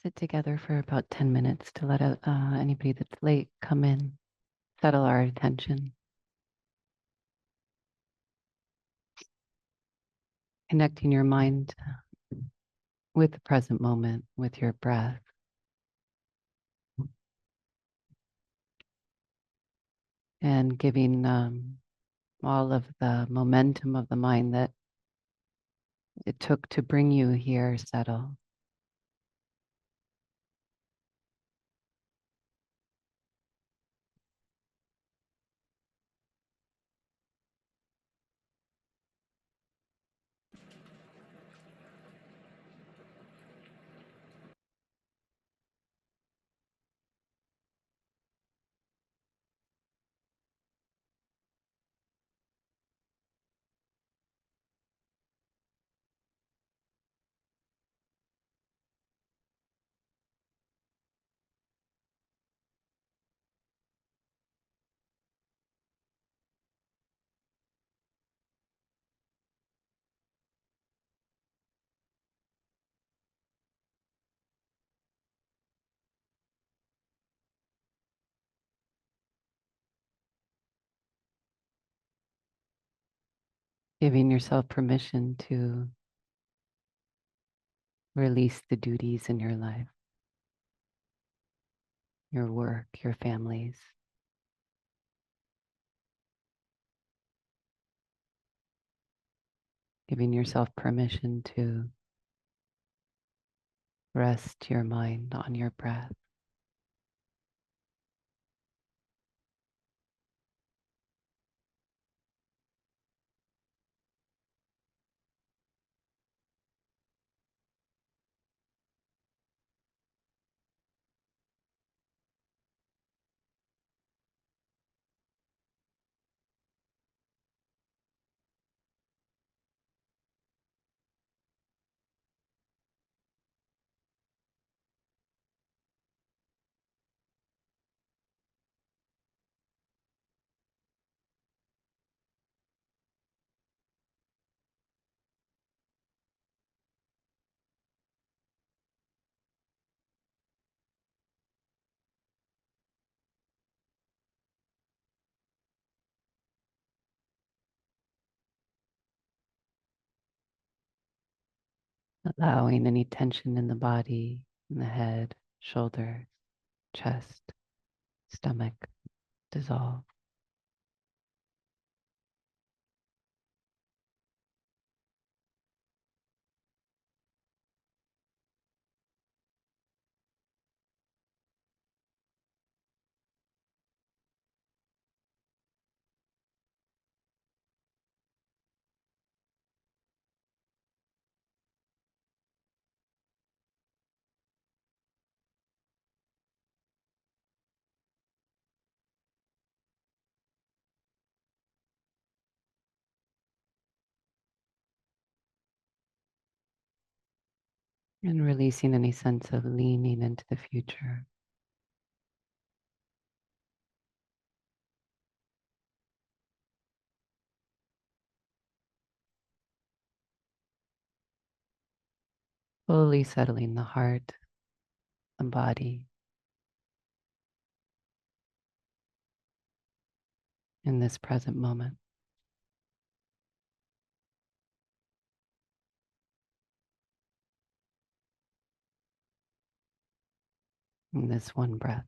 sit together for about 10 minutes to let anybody that's late come in, settle our attention, connecting your mind with the present moment, with your breath, and giving all of the momentum of the mind that it took to bring you here settle. Giving yourself permission to release the duties in your life, your work, your families. Giving yourself permission to rest your mind on your breath. Allowing any tension in the body, in the head, shoulders, chest, stomach dissolve. And releasing any sense of leaning into the future. Slowly settling the heart and body in this present moment. In this one breath.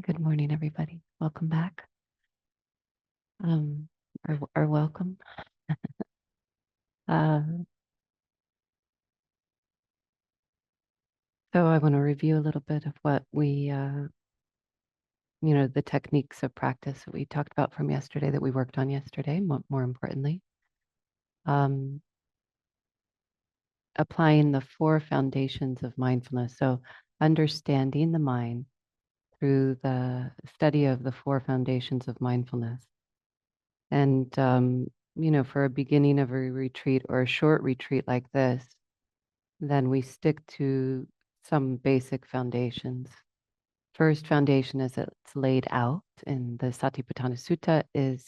Good morning, everybody. Welcome back. Or welcome. Uh, so I want to review a little bit of what we, the techniques of practice that we talked about from yesterday, that we worked on yesterday, more importantly. Applying the four foundations of mindfulness. So understanding the mind through the study of the four foundations of mindfulness. And, for a beginning of a retreat or a short retreat like this, then we stick to some basic foundations. First foundation, as it's laid out in the Satipatthana Sutta, is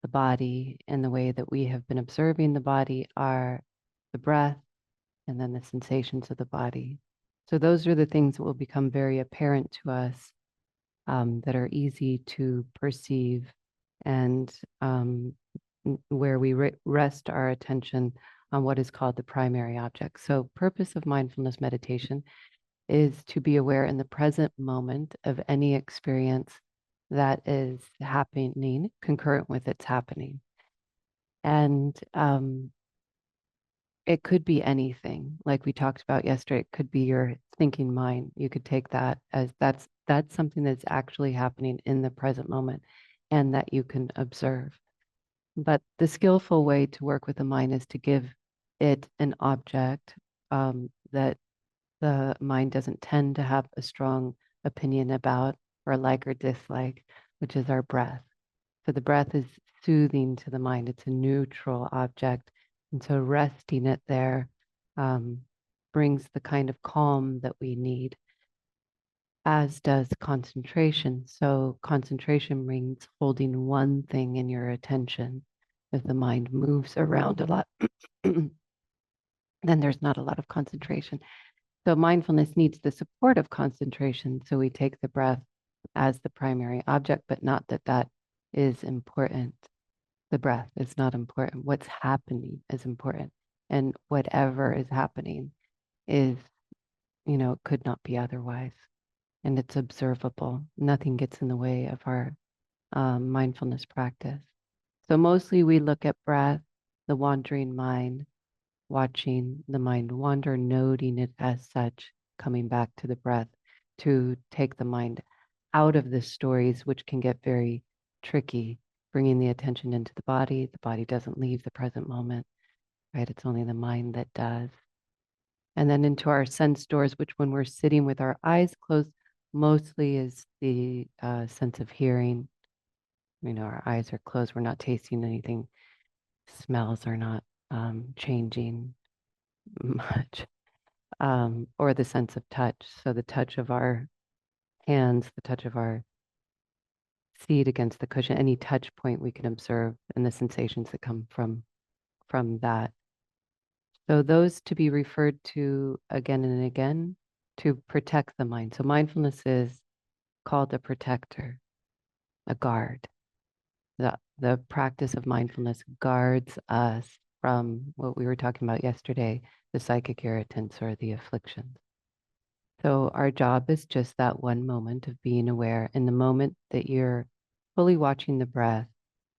the body, and the way that we have been observing the body are the breath and then the sensations of the body. So those are the things that will become very apparent to us, that are easy to perceive, and where we rest our attention on what is called the primary object. So purpose of mindfulness meditation is to be aware in the present moment of any experience that is happening concurrent with its happening. And it could be anything, like we talked about yesterday. It could be your thinking mind. You could take that as that's something that's actually happening in the present moment and that you can observe. But the skillful way to work with the mind is to give it an object, that the mind doesn't tend to have a strong opinion about, or like or dislike, which is our breath. So the breath is soothing to the mind. It's a neutral object. And so resting it there brings the kind of calm that we need, as does concentration. So concentration means holding one thing in your attention. If the mind moves around a lot, then there's not a lot of concentration. So mindfulness needs the support of concentration. So we take the breath as the primary object, but not that that is important. The breath is not important. What's happening is important. And whatever is happening is, could not be otherwise. And it's observable. Nothing gets in the way of our mindfulness practice. So mostly we look at breath, the wandering mind, watching the mind wander, noting it as such, coming back to the breath to take the mind out of the stories, which can get very tricky, bringing the attention into the body. The body doesn't leave the present moment, right? It's only the mind that does. And then into our sense doors, which when we're sitting with our eyes closed, mostly is the sense of hearing. Our eyes are closed. We're not tasting anything. Smells are not changing much, or the sense of touch. So the touch of our hands, the touch of our seat against the cushion, any touch point we can observe, and the sensations that come from that. So those to be referred to again and again to protect the mind. So mindfulness is called a protector, a guard. The practice of mindfulness guards us from what we were talking about yesterday, the psychic irritants or the afflictions. So our job is just that one moment of being aware. In the moment that you're fully watching the breath,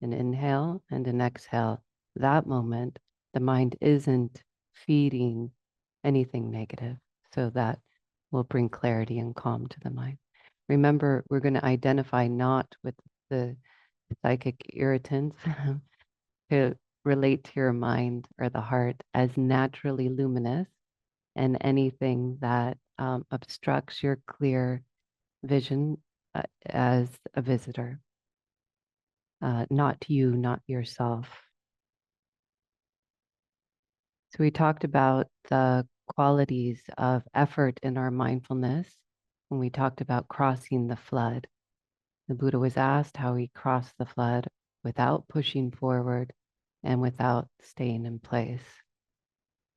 an inhale and an exhale, that moment, the mind isn't feeding anything negative. So that will bring clarity and calm to the mind. Remember, we're going to identify not with the psychic irritants to relate to your mind or the heart as naturally luminous, and anything that obstructs your clear vision as a visitor, not you, not yourself. So we talked about the qualities of effort in our mindfulness when we talked about crossing the flood. The Buddha was asked how he crossed the flood without pushing forward and without staying in place.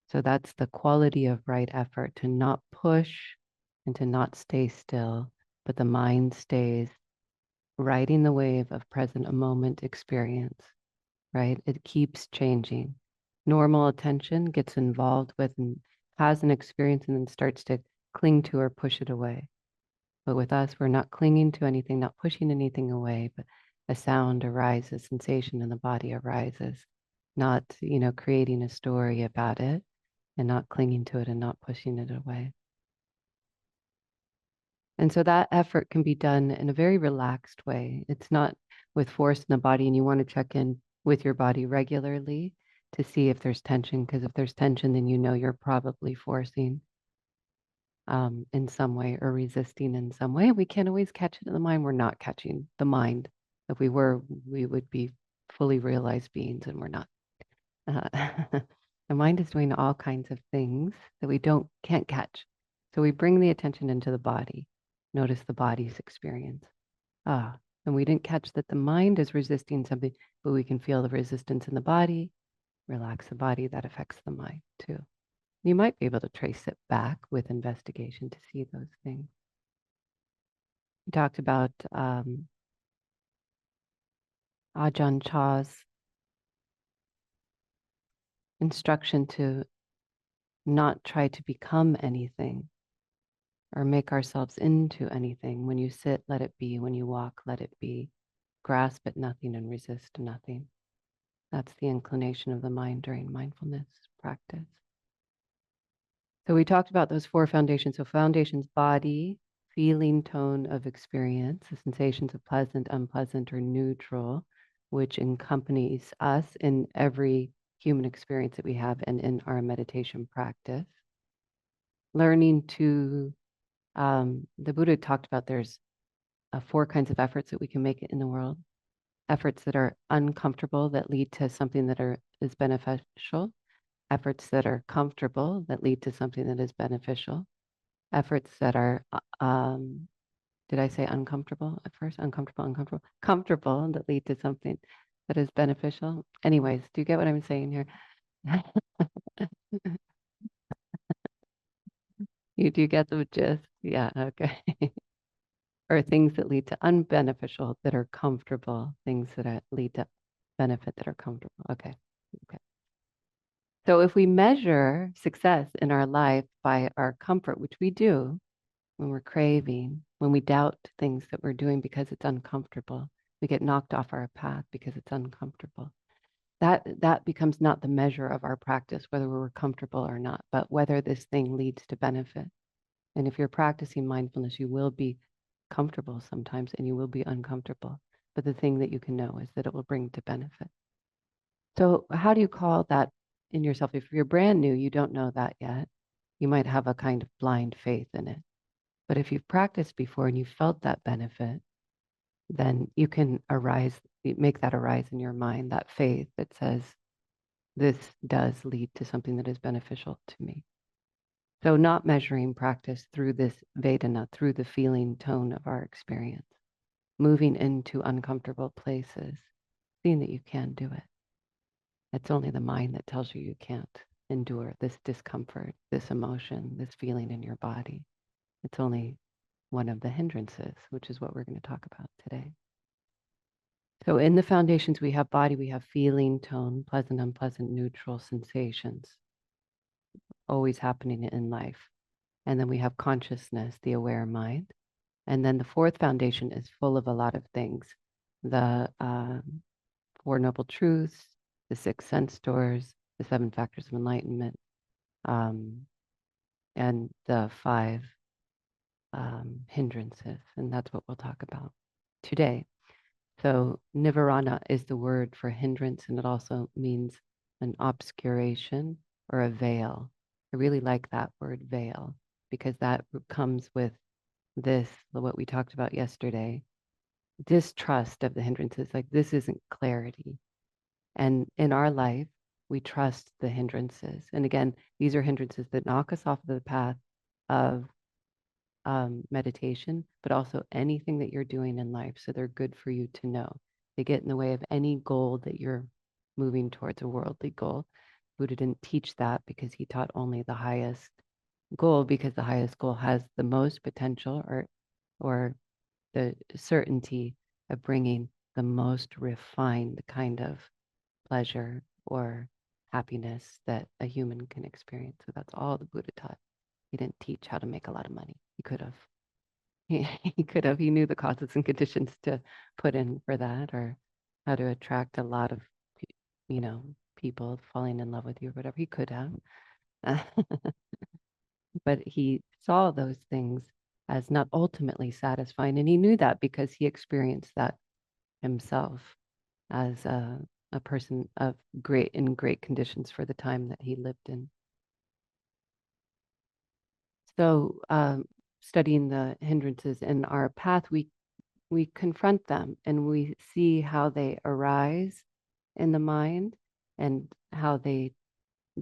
So that's the quality of right effort, to not push and to not stay still, but the mind stays riding the wave of present a moment experience, right? It keeps changing. Normal attention gets involved with and has an experience and then starts to cling to or push it away. But with us, we're not clinging to anything, not pushing anything away, but a sound arises, sensation in the body arises, not, creating a story about it and not clinging to it and not pushing it away. And so that effort can be done in a very relaxed way. It's not with force in the body, and you want to check in with your body regularly to see if there's tension, because if there's tension, then you're probably forcing in some way or resisting in some way. We can't always catch it in the mind. We're not catching the mind. If we were, we would be fully realized beings, and we're not. Uh, the mind is doing all kinds of things that we can't catch. So we bring the attention into the body. Notice the body's experience. And we didn't catch that the mind is resisting something, but we can feel the resistance in the body, relax the body. That affects the mind too. You might be able to trace it back with investigation to see those things. We talked about Ajahn Chah's instruction to not try to become anything or make ourselves into anything. When you sit, let it be. When you walk, let it be. Grasp at nothing and resist nothing. That's the inclination of the mind during mindfulness practice. So we talked about those four foundations. So foundations: body, feeling, tone of experience, the sensations of pleasant, unpleasant, or neutral, which accompanies us in every human experience that we have and in our meditation practice. Learning to, the Buddha talked about there's four kinds of efforts that we can make in the world. Efforts that are uncomfortable that lead to something that is beneficial. Efforts that are comfortable that lead to something that is beneficial. Efforts that are, did I say uncomfortable at first? Uncomfortable. Comfortable that lead to something that is beneficial. Anyways, do you get what I'm saying here? You do get the gist? Yeah, okay. Or things that lead to unbeneficial that are comfortable, things that lead to benefit that are comfortable. Okay. Okay. So if we measure success in our life by our comfort, which we do when we're craving, when we doubt things that we're doing because it's uncomfortable, we get knocked off our path because it's uncomfortable. That becomes not the measure of our practice, whether we're comfortable or not, but whether this thing leads to benefit. And if you're practicing mindfulness, you will be comfortable sometimes and you will be uncomfortable. But the thing that you can know is that it will bring to benefit. So how do you call that in yourself? If you're brand new, you don't know that yet. You might have a kind of blind faith in it. But if you've practiced before and you've felt that benefit, then you can make that arise in your mind, that faith that says, this does lead to something that is beneficial to me. So not measuring practice through this Vedana, through the feeling tone of our experience, moving into uncomfortable places, seeing that you can do it. It's only the mind that tells you you can't endure this discomfort, this emotion, this feeling in your body. It's only one of the hindrances, which is what we're going to talk about today. So in the foundations, we have body, we have feeling, tone, pleasant, unpleasant, neutral sensations, always happening in life. And then we have consciousness, the aware mind. And then the fourth foundation is full of a lot of things. The Four Noble Truths, the six sense doors, the seven factors of enlightenment, and the five hindrances. And that's what we'll talk about today. So nivarana is the word for hindrance, and it also means an obscuration or a veil. I really like that word veil because that comes with this, what we talked about yesterday, distrust of the hindrances. Like this isn't clarity. And in our life, we trust the hindrances. And again, these are hindrances that knock us off the path of meditation, but also anything that you're doing in life. So they're good for you to know. They get in the way of any goal that you're moving towards, a worldly goal. Buddha didn't teach that because he taught only the highest goal, because the highest goal has the most potential or the certainty of bringing the most refined kind of pleasure or happiness that a human can experience. So that's all the Buddha taught. He didn't teach how to make a lot of money. He could have. he could have, he knew the causes and conditions to put in for that, or how to attract a lot of, you know, people falling in love with you or whatever. He could have. But he saw those things as not ultimately satisfying. And he knew that because he experienced that himself as a person of great conditions for the time that he lived in. So studying the hindrances in our path, we confront them and we see how they arise in the mind and how they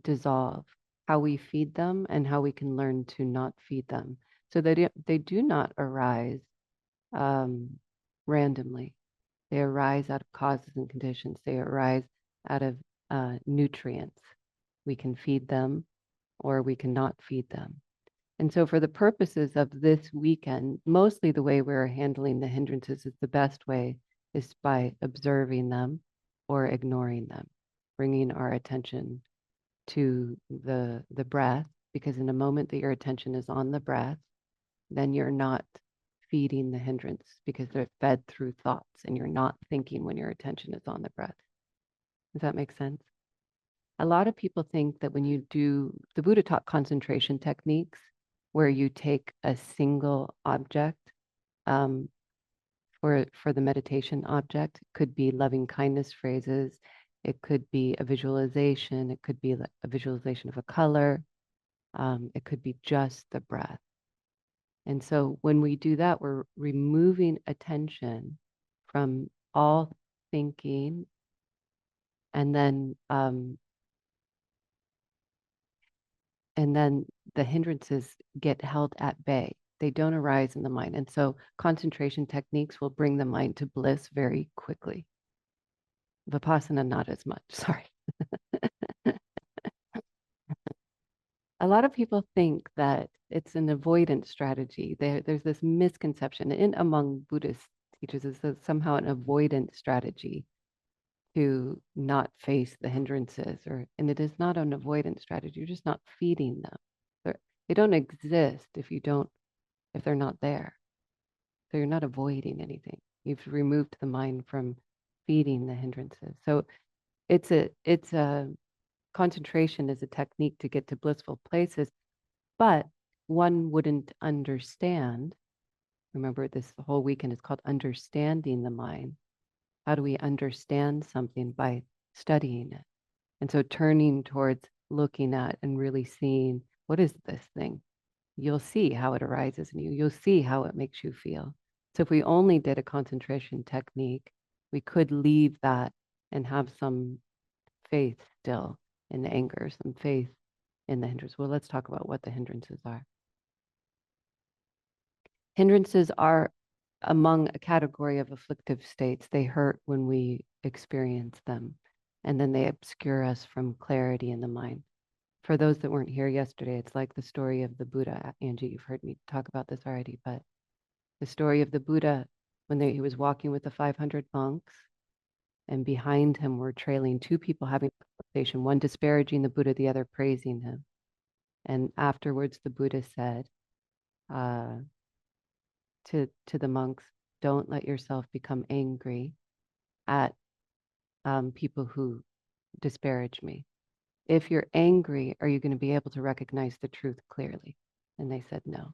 dissolve, how we feed them and how we can learn to not feed them. So they do not arise randomly. They arise out of causes and conditions. They arise out of nutrients. We can feed them or we cannot feed them. And so for the purposes of this weekend, mostly the way we're handling the hindrances is the best way is by observing them or ignoring them, bringing our attention to the breath, because in a moment that your attention is on the breath, then you're not feeding the hindrance because they're fed through thoughts and you're not thinking when your attention is on the breath. Does that make sense? A lot of people think that when you do, the Buddha taught concentration techniques where you take a single object um, for the meditation object. It could be loving kindness phrases. It could be a visualization. It could be a visualization of a color. It could be just the breath. And so when we do that, we're removing attention from all thinking, and then the hindrances get held at bay. They don't arise in the mind. And so concentration techniques will bring the mind to bliss very quickly. Vipassana, not as much. Sorry. A lot of people think that it's an avoidance strategy. There's this misconception among Buddhist teachers is that somehow an avoidance strategy to not face the hindrances, and it is not an avoidance strategy. You're just not feeding them. They don't exist if they're not there. So you're not avoiding anything. You've removed the mind from feeding the hindrances. So it's a concentration is a technique to get to blissful places, but one wouldn't understand. Remember, this whole weekend is called understanding the mind. How do we understand something? By studying it. And so turning towards looking at and really seeing, what is this thing? You'll see how it arises in you. You'll see how it makes you feel. So if we only did a concentration technique, we could leave that and have some faith still in the anger, some faith in the hindrance. Well, let's talk about what the hindrances are. Hindrances are among a category of afflictive states. They hurt when we experience them, and then they obscure us from clarity in the mind. For those that weren't here yesterday, it's like the story of the Buddha. Angie, you've heard me talk about this already, but the story of the Buddha when he was walking with the 500 monks, and behind him were trailing two people having a conversation, one disparaging the Buddha, the other praising him. And afterwards, the Buddha said to the monks, don't let yourself become angry at people who disparage me. If you're angry, are you going to be able to recognize the truth clearly? And they said no.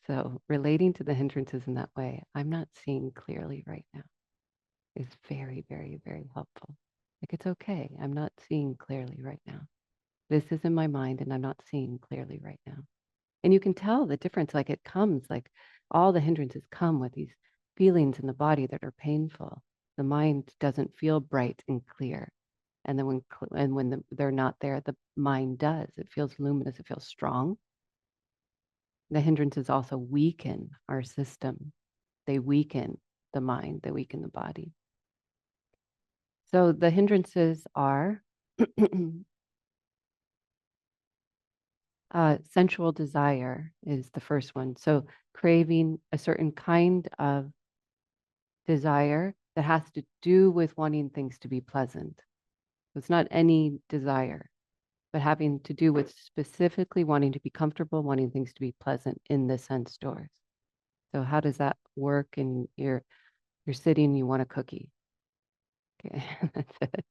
So relating to the hindrances in that way, I'm not seeing clearly right now, is very, very, very helpful. Like, it's okay. I'm not seeing clearly right now. This is in my mind and I'm not seeing clearly right now. And you can tell the difference, like it comes, like all the hindrances come with these feelings in the body that are painful. The mind doesn't feel bright and clear. And then when they're not there, the mind does. It feels luminous. It feels strong. The hindrances also weaken our system. They weaken the mind. They weaken the body. So the hindrances are sensual desire is the first one. So craving a certain kind of desire that has to do with wanting things to be pleasant. It's not any desire, but having to do with specifically wanting to be comfortable, wanting things to be pleasant in the sense doors. Does So how does that work? And you're sitting, you want a cookie. Okay, that's it.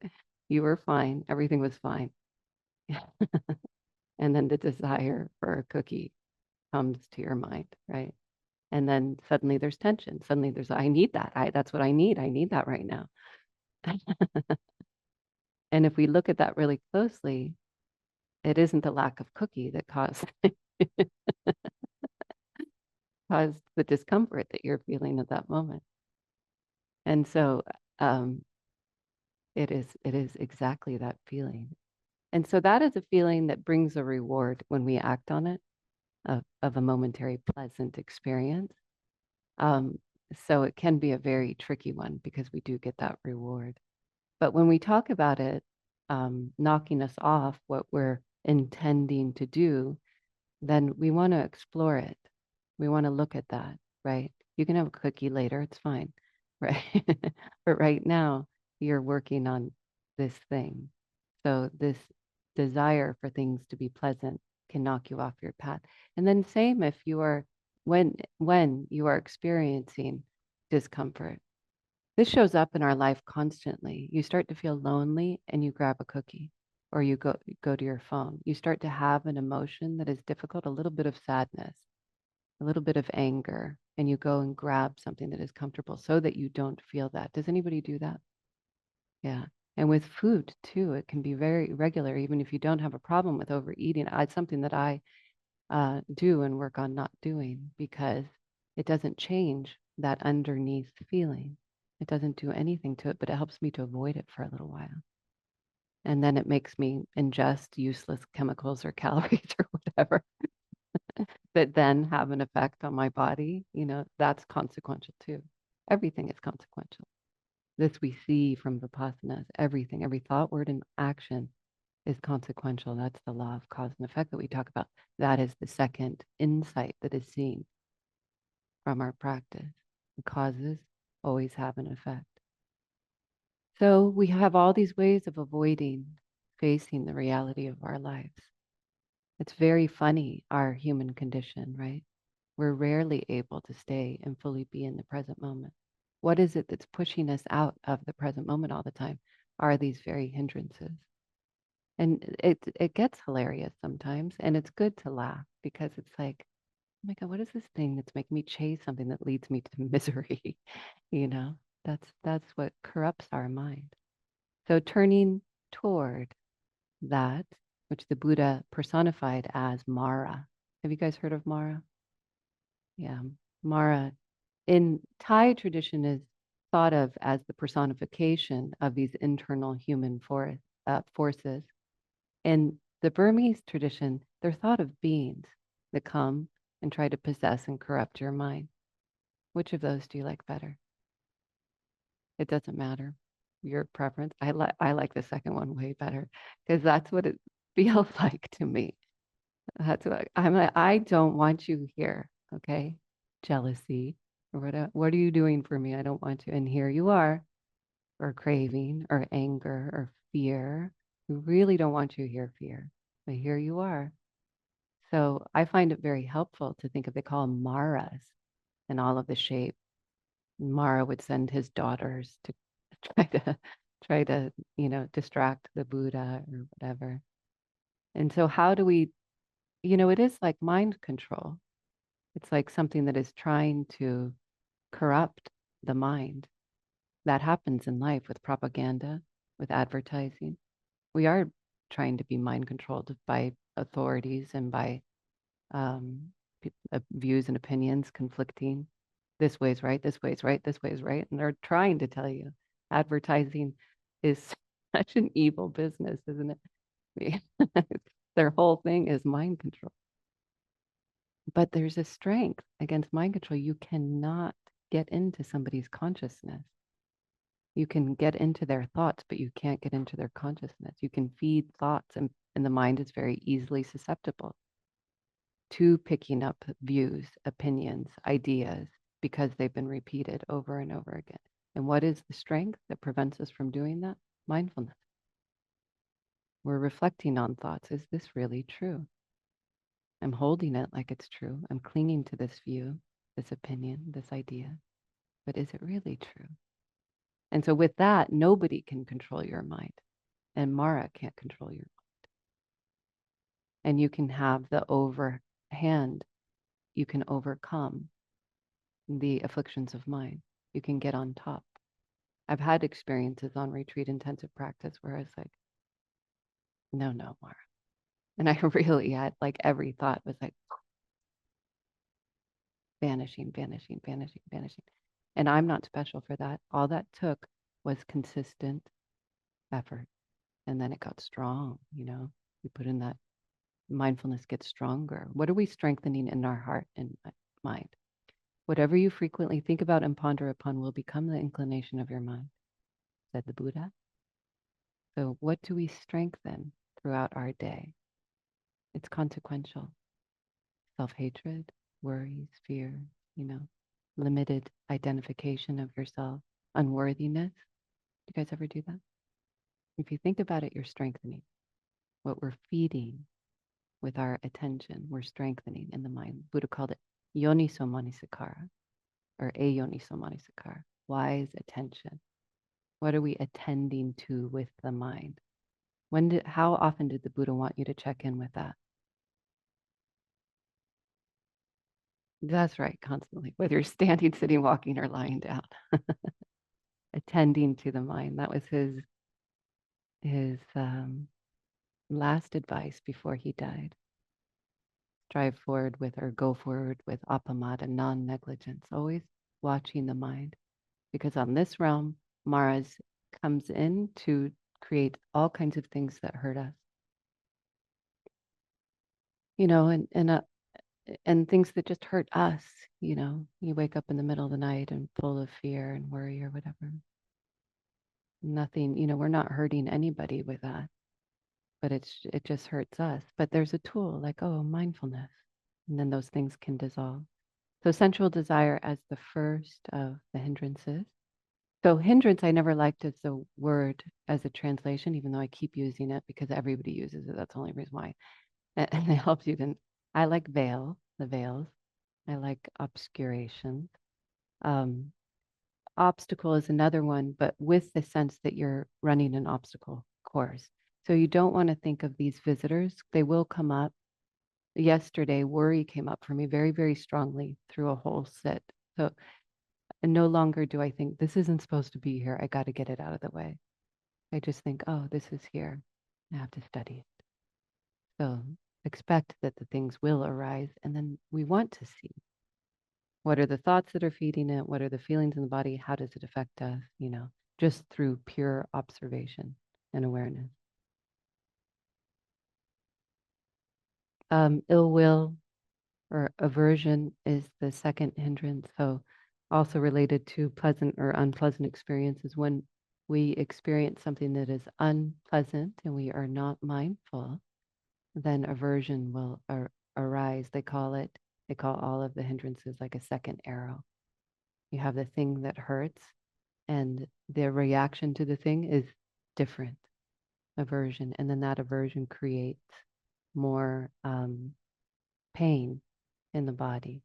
You were fine. Everything was fine. And then the desire for a cookie comes to your mind, right? And then suddenly there's tension. Suddenly there's, I need that. That's what I need. I need that right now. And if we look at that really closely, it isn't the lack of cookie that caused caused the discomfort that you're feeling at that moment. And so um, it is exactly that feeling. And so that is a feeling that brings a reward when we act on it of a momentary pleasant experience. Um, so it can be a very tricky one because we do get that reward. But when we talk about it, knocking us off what we're intending to do, then we want to explore it. We want to look at that, right? You can have a cookie later, it's fine, right? But right now, you're working on this thing. So this desire for things to be pleasant can knock you off your path. And then same if you are when you are experiencing discomfort. This shows up in our life constantly. You start to feel lonely and you grab a cookie or you go to your phone. You start to have an emotion that is difficult, a little bit of sadness, a little bit of anger, and you go and grab something that is comfortable so that you don't feel that. Does anybody do that? Yeah. And with food too, it can be very regular, even if you don't have a problem with overeating. It's something that I do and work on not doing because it doesn't change that underneath feeling. It doesn't do anything to it, but it helps me to avoid it for a little while. And then it makes me ingest useless chemicals or calories or whatever that then have an effect on my body. That's consequential too. Everything is consequential. This we see from Vipassana. Everything, every thought, word, and action is consequential. That's the law of cause and effect that we talk about. That is the second insight that is seen from our practice. The causes always have an effect. So we have all these ways of avoiding facing the reality of our lives. It's very funny, our human condition, right? We're rarely able to stay and fully be in the present moment. What is it that's pushing us out of the present moment all the time? Are these very hindrances? And it gets hilarious sometimes, and it's good to laugh because it's like, oh my God, what is this thing that's making me chase something that leads me to misery? You know, that's what corrupts our mind. So turning toward that, which the Buddha personified as Mara. Have you guys heard of Mara? Yeah, Mara in Thai tradition is thought of as the personification of these internal human forces. In the Burmese tradition, they're thought of beings that come and try to possess and corrupt your mind. Which of those do you like better? It doesn't matter. Your preference. I like the second one way better because that's what it feels like to me. That's what I'm like, I don't want you here, okay? Jealousy or what are you doing for me? I don't want you. And here you are, or craving or anger or fear. We really don't want you here, fear. But here you are. So I find it very helpful to think of, they call them Maras and all of the shape. Mara would send his daughters to try to distract the Buddha or whatever. And so how do we, it is like mind control. It's like something that is trying to corrupt the mind. That happens in life with propaganda, with advertising. We are trying to be mind controlled by authorities and by views and opinions conflicting. This way is right, this way is right, this way is right. And they're trying to tell you advertising is such an evil business, isn't it? Their whole thing is mind control. But there's a strength against mind control. You cannot get into somebody's consciousness. You can get into their thoughts, but you can't get into their consciousness. You can feed thoughts, and the mind is very easily susceptible to picking up views, opinions, ideas, because they've been repeated over and over again. And what is the strength that prevents us from doing that? Mindfulness. We're reflecting on thoughts. Is this really true? I'm holding it like it's true. I'm clinging to this view. this opinion, this idea, but is it really true? And so with that, nobody can control your mind, and Mara can't control your mind. And you can have the overhand. You can overcome the afflictions of mind. You can get on top. I've had experiences on retreat intensive practice where I was like, no, no, Mara. And I really had like every thought was like vanishing, vanishing, vanishing, vanishing. And I'm not special for that. All that took was consistent effort. And then it got strong, you know. You put in that mindfulness gets stronger. What are we strengthening in our heart and mind? Whatever you frequently think about and ponder upon will become the inclination of your mind, said the Buddha. So what do we strengthen throughout our day? It's consequential. Self-hatred, worries, fear, you know, limited identification of yourself, unworthiness. Do you guys ever do that? If you think about it, you're strengthening. What we're feeding with our attention, we're strengthening in the mind. Buddha called it yoniso manasikara or ayoniso manasikara, wise attention. What are we attending to with the mind? How often did the Buddha want you to check in with that? That's right, constantly, whether you're standing, sitting, walking, or lying down. Attending to the mind. That was his last advice before he died. Strive forward with or go forward with appamada, non-negligence, always watching the mind. Because on this realm, Maras comes in to create all kinds of things that hurt us. You know, and things that just hurt us, you know. You wake up in the middle of the night and full of fear and worry or whatever. Nothing, you know, we're not hurting anybody with that, but it just hurts us. But there's a tool like, oh, mindfulness, and then those things can dissolve. So sensual desire as the first of the hindrances. So hindrance, I never liked as a word as a translation, even though I keep using it because everybody uses it. That's the only reason why. And it helps you then. I like veil, the veils. I like obscuration. Um, Obstacle is another one, but with the sense that you're running an obstacle course. So you don't want to think of these visitors. They will come up. Yesterday, worry came up for me very, very strongly through a whole sit. So and no longer do I think this isn't supposed to be here. I got to get it out of the way. I just think, oh, this is here. I have to study it. So expect that the things will arise, and then we want to see what are the thoughts that are feeding it, what are the feelings in the body, how does it affect us, you know, just through pure observation and awareness. Ill will or aversion is the second hindrance. So also related to pleasant or unpleasant experiences. When we experience something that is unpleasant and we are not mindful, then aversion will arise. They call all of the hindrances like a second arrow. You have the thing that hurts and the reaction to the thing is different, aversion. And then that aversion creates more pain in the body.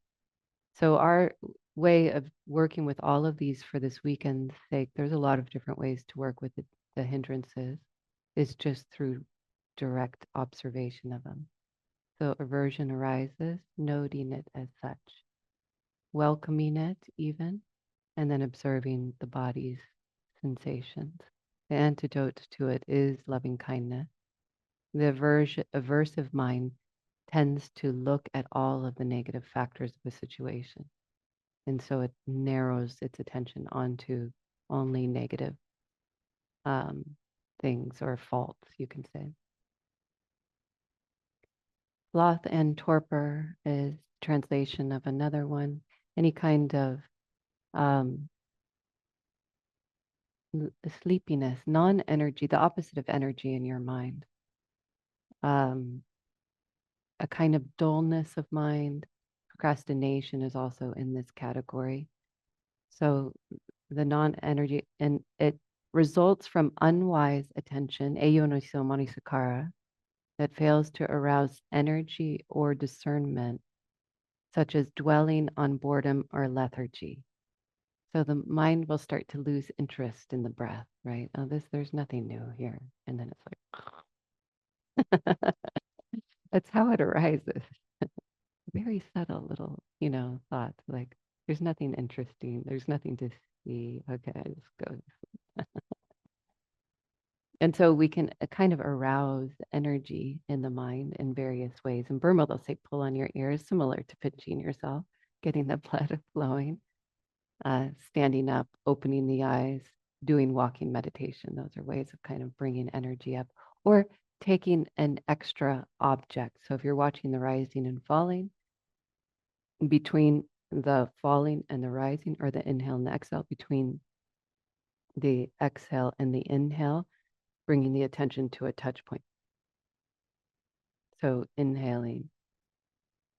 So our way of working with all of these for this weekend's sake, there's a lot of different ways to work with the hindrances, is just through direct observation of them. So aversion arises, noting it as such, welcoming it even, and then observing the body's sensations. The antidote to it is loving kindness. The aversive mind tends to look at all of the negative factors of a situation. And so it narrows its attention onto only negative things or faults, you can say. Sloth and torpor is translation of another one. Any kind of sleepiness, non-energy, the opposite of energy in your mind. A kind of dullness of mind. Procrastination is also in this category. So the non-energy, and it results from unwise attention, ayoniso manasikara, that fails to arouse energy or discernment such as dwelling on boredom or lethargy. So the mind will start to lose interest in the breath, right? Oh, there's nothing new here. And then it's like, that's how it arises. Very subtle little, thoughts like, there's nothing interesting. There's nothing to see. Okay, I just go. And so we can kind of arouse energy in the mind in various ways. In Burma, they'll say pull on your ears, similar to pinching yourself, getting the blood flowing, standing up, opening the eyes, doing walking meditation. Those are ways of kind of bringing energy up, or taking an extra object. So if you're watching the rising and falling, between the falling and the rising, or the inhale and the exhale, between the exhale and the inhale, bringing the attention to a touch point. So inhaling,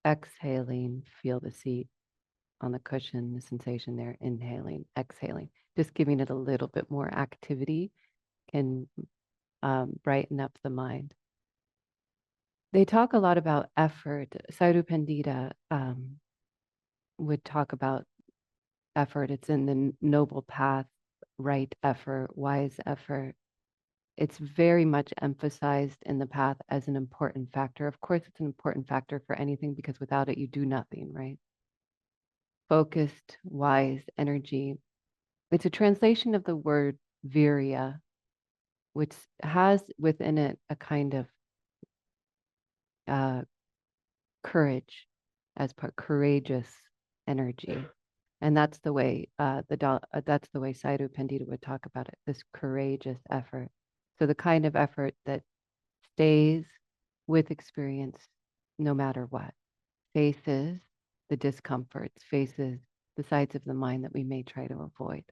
exhaling, feel the seat on the cushion, the sensation there, inhaling, exhaling, just giving it a little bit more activity can brighten up the mind. They talk a lot about effort. Sadhu Pandita would talk about effort. It's in the noble path, right effort, wise effort. It's very much emphasized in the path as an important factor. Of course, it's an important factor for anything because without it, you do nothing, right? Focused, wise energy. It's a translation of the word virya, which has within it a kind of uh, courage, as part courageous energy. And that's the way that's the way Sadhu Pandita would talk about it, this courageous effort. So the kind of effort that stays with experience no matter what, faces the discomforts, faces the sides of the mind that we may try to avoid.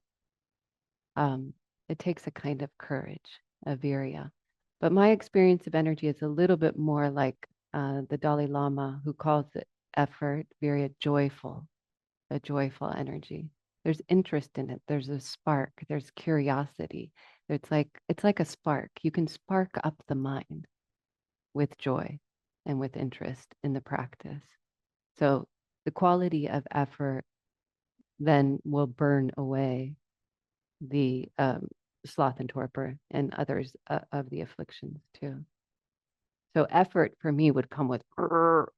It takes a kind of courage, a virya. But my experience of energy is a little bit more like the Dalai Lama, who calls it effort, virya, joyful, a joyful energy. There's interest in it. There's a spark. There's curiosity. It's like a spark. You can spark up the mind with joy and with interest in the practice. So the quality of effort then will burn away the sloth and torpor and others of the afflictions too. So effort for me would come with when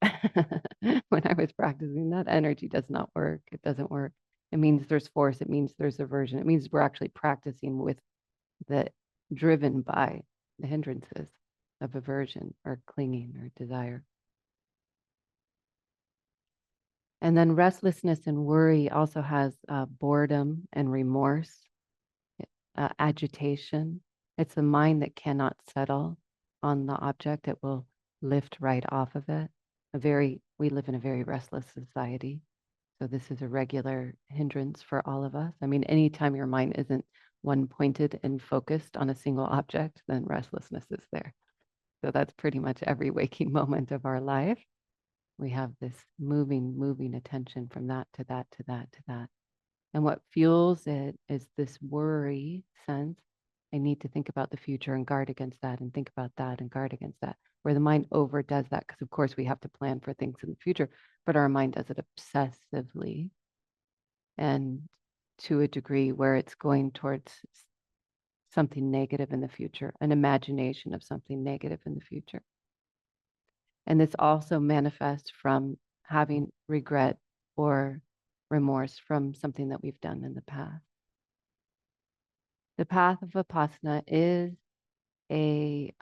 I was practicing. That energy does not work. It doesn't work. It means there's force. It means there's aversion. It means we're actually practicing with the driven by the hindrances of aversion or clinging or desire. And then restlessness and worry also has boredom and remorse, agitation. It's a mind that cannot settle on the object. It will lift right off of it. We live in a very restless society. So this is a regular hindrance for all of us. I mean, anytime your mind isn't one pointed and focused on a single object, then restlessness is there. So that's pretty much every waking moment of our life. We have this moving attention from that to that to that to that. And what fuels it is this worry sense. I need to think about the future and guard against that, and think about that and guard against that, where the mind overdoes that, because of course we have to plan for things in the future, but our mind does it obsessively and to a degree where it's going towards something negative in the future, an imagination of something negative in the future. And this also manifests from having regret or remorse from something that we've done in the past. The path of Vipassana is a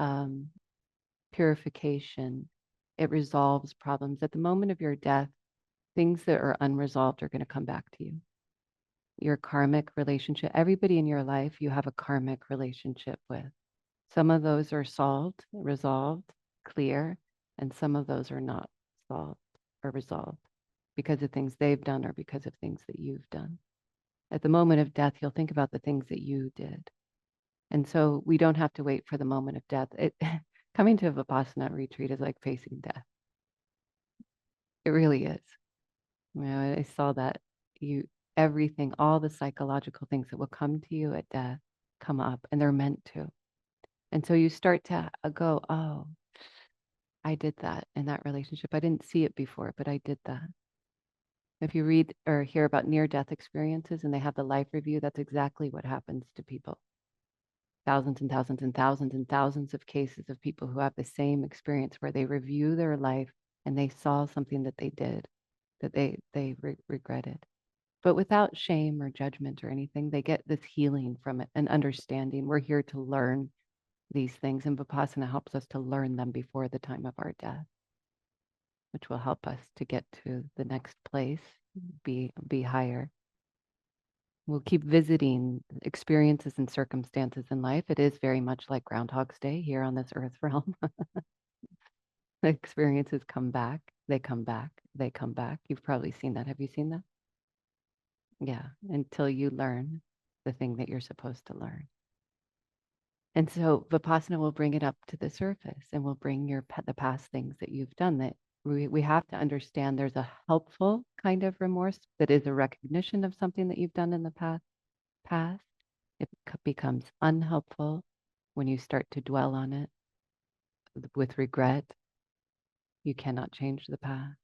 purification. It resolves problems. At the moment of your death, things that are unresolved are going to come back to you. Your karmic relationship, everybody in your life, you have a karmic relationship with. Some of those are solved, resolved, clear, and some of those are not solved or resolved because of things they've done or because of things that you've done. At the moment of death, you'll think about the things that you did. And so we don't have to wait for the moment of death. Coming to a Vipassana retreat is like facing death. It really is. I saw that everything, all the psychological things that will come to you at death come up, and they're meant to. And so you start to go, oh, I did that in that relationship. I didn't see it before, but I did that. If you read or hear about near-death experiences and they have the life review, that's exactly what happens to people. Thousands and thousands and thousands and thousands of cases of people who have the same experience where they review their life and they saw something that they did that they regretted. But without shame or judgment or anything, they get this healing from it and understanding. We're here to learn these things, and Vipassana helps us to learn them before the time of our death, which will help us to get to the next place, be higher. We'll keep visiting experiences and circumstances in life. It is very much like Groundhog's Day here on this earth realm. The experiences come back, they come back, they come back. You've probably seen that. Have you seen that? Yeah, until you learn the thing that you're supposed to learn. And so Vipassana will bring it up to the surface and will bring the past things that you've done. That we have to understand there's a helpful kind of remorse that is a recognition of something that you've done in the past. It becomes unhelpful when you start to dwell on it with regret. You cannot change the past,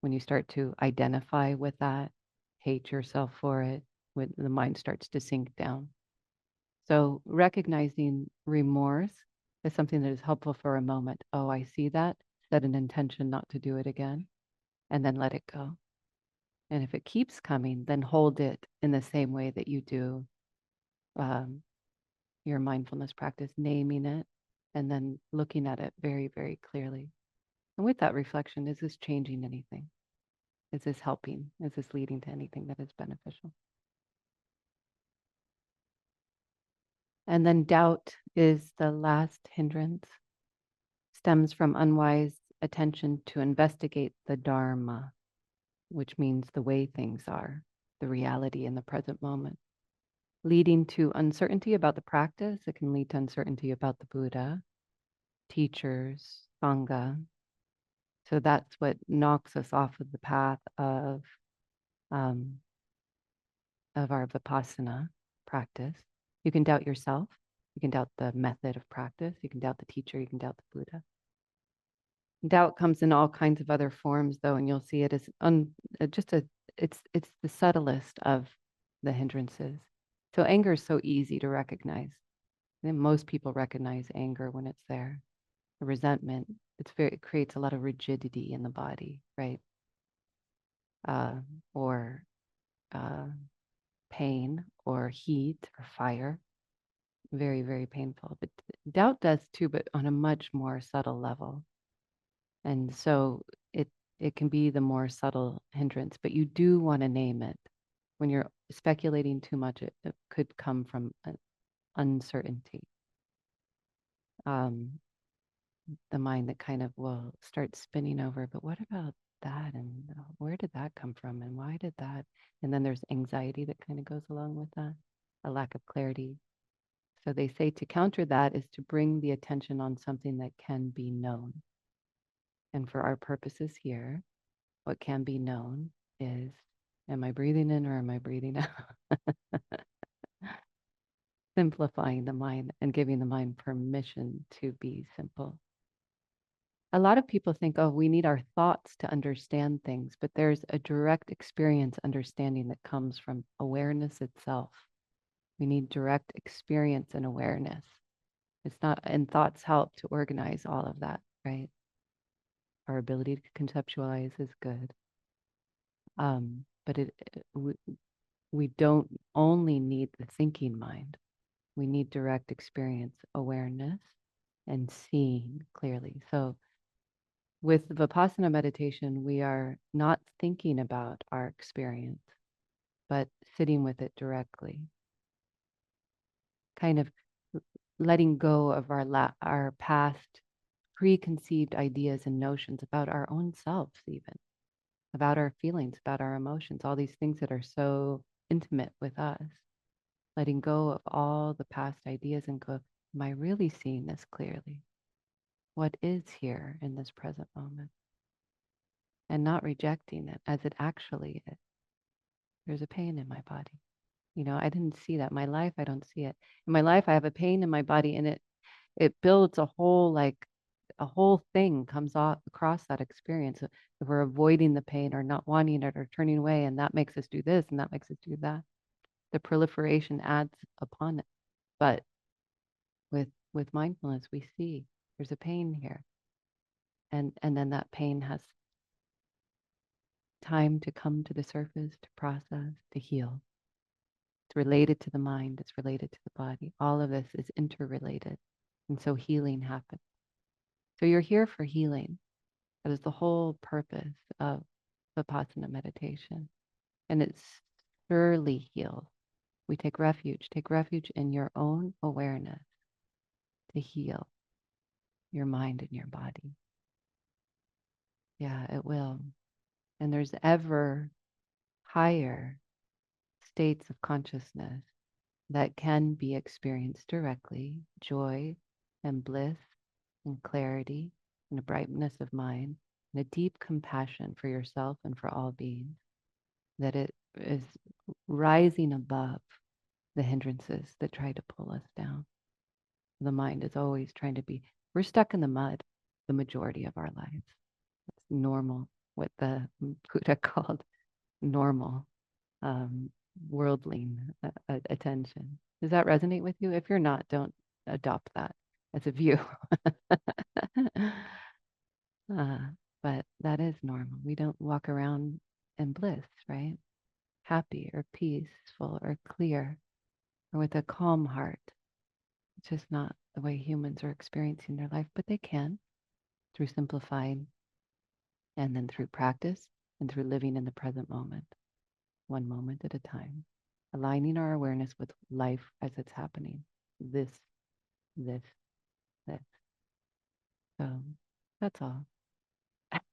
When you start to identify with that, hate yourself for it, when the mind starts to sink down. So recognizing remorse is something that is helpful for a moment. Oh, I see that. Set an intention not to do it again, and then let it go. And if it keeps coming, then hold it in the same way that you do your mindfulness practice, naming it, and then looking at it very, very clearly. And with that reflection, is this changing anything? Is this helping? Is this leading to anything that is beneficial? And then doubt is the last hindrance, stems from unwise attention to investigate the Dharma, which means the way things are, the reality in the present moment, leading to uncertainty about the practice. It can lead to uncertainty about the Buddha, teachers, Sangha. So that's what knocks us off of the path of our Vipassana practice. You can doubt yourself. You can doubt the method of practice. You can doubt the teacher. You can doubt the Buddha. Doubt comes in all kinds of other forms, though, and you'll see it as it's the subtlest of the hindrances. So anger is so easy to recognize. I think most people recognize anger when it's there. The resentment, it creates a lot of rigidity in the body, right? Or pain or heat or fire. Very, very painful. But doubt does too, but on a much more subtle level. And so it can be the more subtle hindrance, but you do want to name it. When you're speculating too much, it could come from uncertainty. The mind that kind of will start spinning over, but what about that? And where did that come from? And why did that? And then there's anxiety that kind of goes along with that, a lack of clarity. So they say to counter that is to bring the attention on something that can be known. And for our purposes here, what can be known is, am I breathing in or am I breathing out? Simplifying the mind and giving the mind permission to be simple. A lot of people think, oh, we need our thoughts to understand things, but there's a direct experience understanding that comes from awareness itself. We need direct experience and awareness. It's not, and thoughts help to organize all of that, right? Our ability to conceptualize is good. But we don't only need the thinking mind. We need direct experience, awareness, and seeing clearly. So with Vipassana meditation, we are not thinking about our experience, but sitting with it directly. Kind of letting go of our past preconceived ideas and notions about our own selves, even about our feelings, about our emotions, all these things that are so intimate with us. Letting go of all the past ideas and go, am I really seeing this clearly? What is here in this present moment? And not rejecting it as it actually is. There's a pain in my body. I didn't see that. My life, I don't see it. In my life, I have a pain in my body, and it builds a whole a whole thing comes off across that experience. If we're avoiding the pain or not wanting it or turning away, and that makes us do this and that makes us do that, the proliferation adds upon it. But with mindfulness, we see there's a pain here, and then that pain has time to come to the surface, to process, to heal. It's related to the mind, it's related to the body. All of this is interrelated. And so healing happens. So you're here for healing. That is the whole purpose of Vipassana meditation. And it surely heals. We take refuge in your own awareness to heal your mind and your body. Yeah, it will. And there's ever higher states of consciousness that can be experienced directly, joy and bliss and clarity and a brightness of mind and a deep compassion for yourself and for all beings, that it is rising above the hindrances that try to pull us down. The mind is always trying to be, we're stuck in the mud the majority of our lives. It's normal, what the Buddha called normal worldling attention. Does that resonate with you? If you're not, don't adopt that as a view. uh, but that is normal. We don't walk around in bliss, right? Happy or peaceful or clear or with a calm heart. It's just not the way humans are experiencing their life, but they can through simplifying and then through practice and through living in the present moment, one moment at a time, aligning our awareness with life as it's happening. This. So that's all.